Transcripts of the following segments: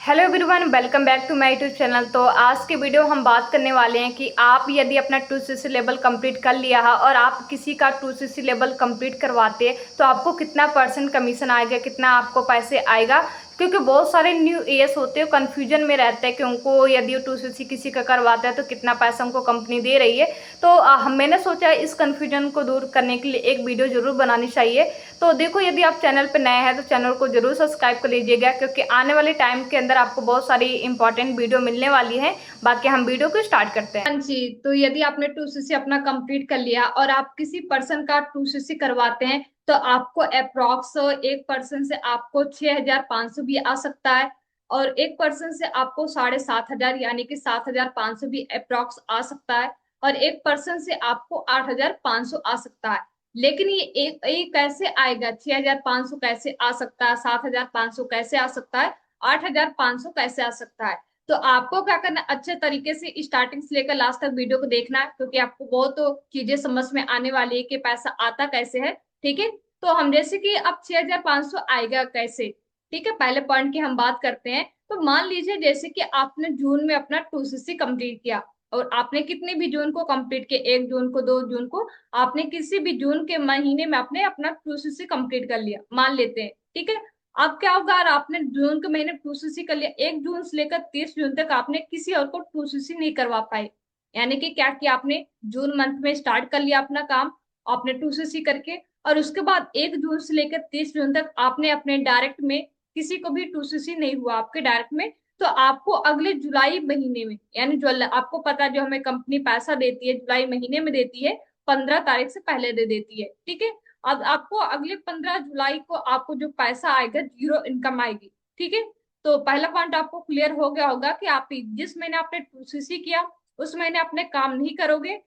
Hello everyone, welcome back to my YouTube channel. तो आज के वीडियो हम बात करने वाले हैं कि आप यदि अपना 2cc लेवल कंप्लीट कर लिया है और आप किसी का 2cc लेवल कंप्लीट करवाते हैं तो आपको कितना परसेंट कमीशन आएगा, कितना आपको पैसे आएगा। क्योंकि बहुत सारे न्यू एएस होते हैं, कन्फ्यूजन में रहते हैं कि उनको यदि 2cc किसी का करवाता है तो कितना पैसा उनको कंपनी दे रही है। तो मैंने सोचा इस कन्फ्यूजन को दूर करने के लिए एक वीडियो जरूर बनानी चाहिए। तो देखो, यदि आप चैनल पर नए हैं तो चैनल को जरूर सब्सक्राइब कर लीजिएगा, क्योंकि आने वाले टाइम के अंदर आपको बहुत सारी इंपॉर्टेंट वीडियो मिलने वाली है। बाकी हम वीडियो को स्टार्ट करते हैं। हाँ जी, तो यदि आपने 2cc अपना कंप्लीट कर लिया और आप किसी पर्सन का 2cc करवाते हैं तो आपको अप्रोक्स एक पर्सन से आपको 6,500 भी आ सकता है, और एक पर्सन से आपको 7,500 यानी कि 7,500 भी अप्रोक्स आ सकता है, और एक पर्सन से आपको 8,500 आ सकता है। लेकिन ये एक कैसे आएगा, 6,500 कैसे आ सकता है, 7,500 कैसे आ सकता है, 8,500 कैसे आ सकता है। तो आपको क्या करना है, अच्छे तरीके से स्टार्टिंग से लेकर लास्ट तक वीडियो को देखना है, क्योंकि आपको बहुत तो चीजें समझ में आने वाली है कि पैसा आता कैसे है। ठीक है, तो हम जैसे कि अब 6,500 आएगा कैसे। ठीक है, पहले पॉइंट की हम बात करते हैं। तो मान लीजिए जैसे कि आपने जून में अपना 2cc कंप्लीट किया, और आपने कितने भी जून को कंप्लीट किया, 1 जून को, 2 जून को, आपने किसी भी जून के महीने में आपने अपना 2cc कंप्लीट कर लिया मान लेते हैं। ठीक है, अब क्या होगा, अगर आपने जून के महीने 2cc कर लिया, 1 जून से लेकर 30 जून तक आपने किसी और को 2cc नहीं करवा पाए। यानी कि क्या किया आपने, जून मंथ में स्टार्ट कर लिया अपना काम आपने 2cc करके, और उसके बाद 1 जून से लेकर 30 जून तक आपने अपने डायरेक्ट में किसी को भी 2cc नहीं हुआ आपके डायरेक्ट में। तो आपको अगले जुलाई महीने में, यानी जो आपको पता है जो हमें कंपनी पैसा देती है जुलाई महीने में देती है, 15 तारीख से पहले दे देती है। ठीक है, अब आपको अगले 15 जुलाई को आपको जो पैसा आएगा, जीरो इनकम आएगी। ठीक है, तो पहला पॉइंट आपको क्लियर हो गया होगा कि आप जिस महीने आपने 2cc किया उस महीने अपने काम नहीं करोगे,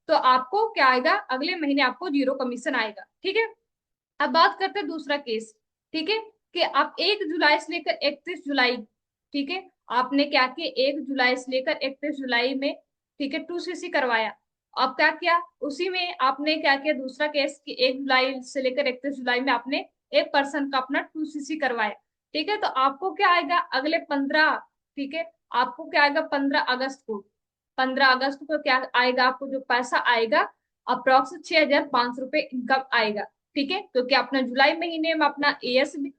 तो आपको क्या आएगा, अगले महीने आपको जीरो कमीशन आएगा। ठीक है, अब बात करते हैं दूसरा केस। ठीक है, कि आप 1 जुलाई से लेकर 31 जुलाई, ठीक है, आपने क्या किया, 1 जुलाई से लेकर 31 जुलाई में, ठीक है, 2cc करवाया। अब क्या किया, उसी में आपने क्या किया, दूसरा केस कि 1 जुलाई से लेकर 31 जुलाई में आपने एक पर्सन का अपना 2cc करवाया। ठीक है, तो आपको क्या आएगा अगले 15, ठीक है, आपको क्या आएगा 15 अगस्त को, 15 अगस्त को क्या आएगा, आपको जो पैसा आएगा अप्रोक्स 6,500 रुपये इनकम आएगा। ठीक है, क्योंकि आपने जुलाई महीने में अपना एएस भी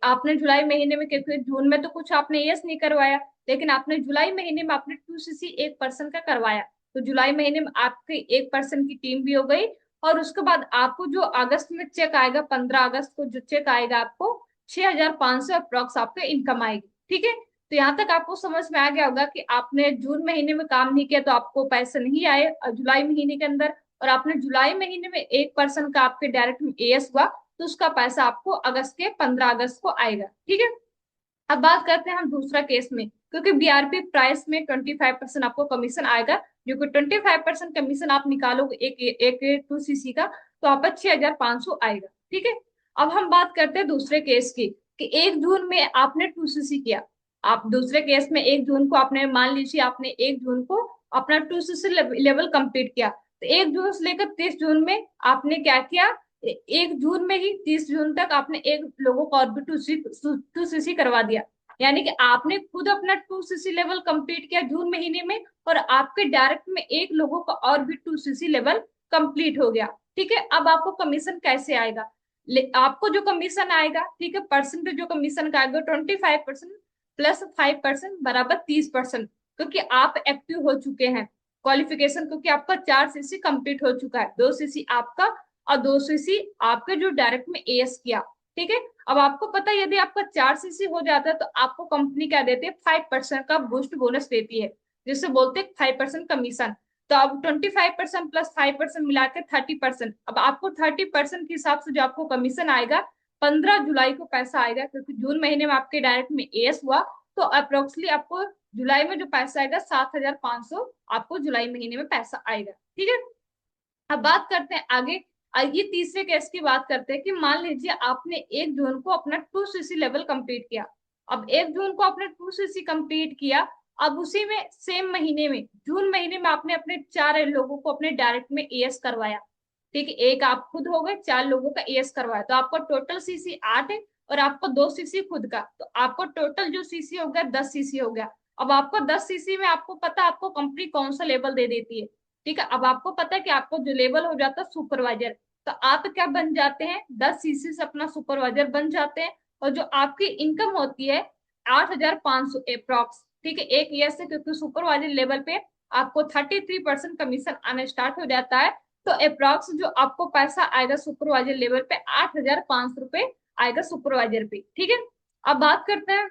आपने जुलाई महीने में, क्योंकि जून में तो कुछ आपने एएस नहीं करवाया, लेकिन आपने जुलाई महीने में आपने 2cc एक पर्सन का करवाया। तो जुलाई महीने में आपके एक पर्सन की टीम भी हो गई, और उसके बाद आपको जो अगस्त में चेक आएगा, 15 अगस्त को जो चेक आएगा आपको 6,500 अप्रोक्स आपके इनकम आएगी। ठीक है, तो यहाँ तक आपको समझ में आ गया होगा कि आपने जून महीने में काम नहीं किया तो आपको पैसे नहीं आए जुलाई महीने के अंदर, और आपने जुलाई महीने में एक पर्सन का आपके डायरेक्ट में एएस हुआ तो उसका पैसा आपको अगस्त के 15 अगस्त को आएगा। ठीक है, अब बात करते हैं हम दूसरा केस में, क्योंकि बीआरपी प्राइस में 25% आपको कमीशन आएगा, जो कि 25% कमीशन आप निकालोगे एक एक 2cc का, तो आप 6,500 आएगा। ठीक है, अब हम बात करते हैं दूसरे केस की, कि 1 जून में आपने 2cc किया। आप दूसरे केस में 1 जून को आपने, मान लीजिए आपने 1 जून को अपना 2cc लेवल कंप्लीट किया, तो 1 जून से लेकर 30 जून में आपने क्या किया, 1 जून में ही 30 जून तक आपने एक लोगों को और भी 2cc करवा दिया। यानी कि आपने खुद अपना 2cc लेवल कंप्लीट किया जून महीने में, और आपके डायरेक्ट में एक लोगों का और भी 2cc लेवल कंप्लीट हो गया। ठीक है, अब आपको कमीशन कैसे आएगा, आपको जो कमीशन आएगा, ठीक है, परसेंटेज जो कमीशन का आएगा 25% प्लस 5% बराबर 30%, क्योंकि आप एक्टिव हो चुके हैं क्वालिफिकेशन, क्योंकि आपका 4cc कंप्लीट हो चुका है, 2cc आपका और 2cc आपके जो डायरेक्ट में एएस किया। ठीक है, अब आपको पता है यदि आपका 4cc हो जाता है तो आपको कंपनी क्या देती है, 5% का बूस्ट बोनस देती है, जिसे बोलते हैं 5% कमीशन। तो अब 25% प्लस 5% मिला के 30%, अब आपको 30% के हिसाब से जो आपको कमीशन आएगा 15 जुलाई को पैसा आएगा, क्योंकि जून महीने में आपके डायरेक्ट में एएस हुआ, तो अप्रोक्सली आपको जुलाई में जो पैसा आएगा 7,500 आपको जुलाई महीने में पैसा आएगा। ठीक है, अब बात करते हैं आगे। ये तीसरे केस की बात करते हैं, कि मान लीजिए आपने 1 जून को अपना 2cc लेवल कंप्लीट किया। अब 1 जून को आपने 2cc कंप्लीट किया, अब उसी में सेम महीने में जून महीने में आपने अपने 4 लोगों को अपने डायरेक्ट में एएस करवाया। ठीक है, एक आप खुद हो गए, 4 लोगों का एएस करवाया, तो आपका टोटल सीसी 8 है, और आपको 2 सीसी खुद का, तो आपको टोटल जो सीसी हो गया 10 सीसी हो गया। अब आपको 10 सीसी में आपको पता है आपको कंपनी कौन सा लेवल दे देती है। ठीक है, अब आपको पता है कि आपको जो लेवल हो जाता है सुपरवाइजर, तो आप क्या बन जाते हैं, 10 सीसी से अपना सुपरवाइजर बन जाते हैं। और जो आपकी इनकम होती है 8,500 अप्रॉक्स, ठीक है, एक ईयर से, क्योंकि सुपरवाइजर लेवल पे आपको 33% कमीशन आना स्टार्ट हो जाता है। तो अप्रॉक्स जो आपको पैसा आएगा सुपरवाइजर लेवल पे 8,500 रुपये आएगा सुपरवाइजर पे। ठीक है, अब बात करते हैं,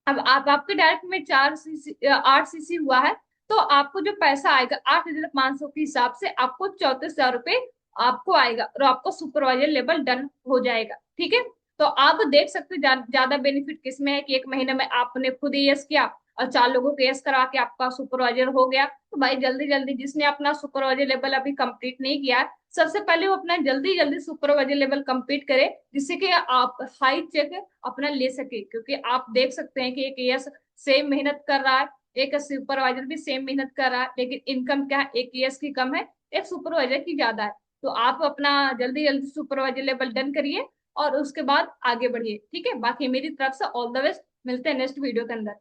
अब आप आपके डायरेक्ट में 4 सीसी 8 सीसी हुआ है, तो आपको जो पैसा आएगा 8,500 के हिसाब से आपको 34,000 रुपये आपको आएगा, और आपको सुपरवाइजर लेवल डन हो जाएगा। ठीक है, तो आप देख सकते हो ज्यादा बेनिफिट किसमें है कि एक महीने में आपने खुद यस किया और 4 लोगों को यस करा के आपका सुपरवाइजर हो गया। तो भाई जल्दी जल्दी जिसने अपना सुपरवाइजर लेवल अभी कंप्लीट नहीं किया, सबसे पहले वो अपना जल्दी जल्दी सुपरवाइजर लेवल कंप्लीट करे, जिससे कि आप हाई चेक अपना ले सके। क्योंकि आप देख सकते हैं कि एक यस सेम मेहनत कर रहा है, एक सुपरवाइजर भी सेम मेहनत कर रहा है, लेकिन इनकम क्या है, एक यस की कम है, एक सुपरवाइजर की ज्यादा है। तो आप अपना जल्दी जल्दी सुपरवाइजर लेवल डन करिए और उसके बाद आगे बढ़िए। ठीक है, बाकी मेरी तरफ से ऑल द बेस्ट, मिलते हैं नेक्स्ट वीडियो के अंदर।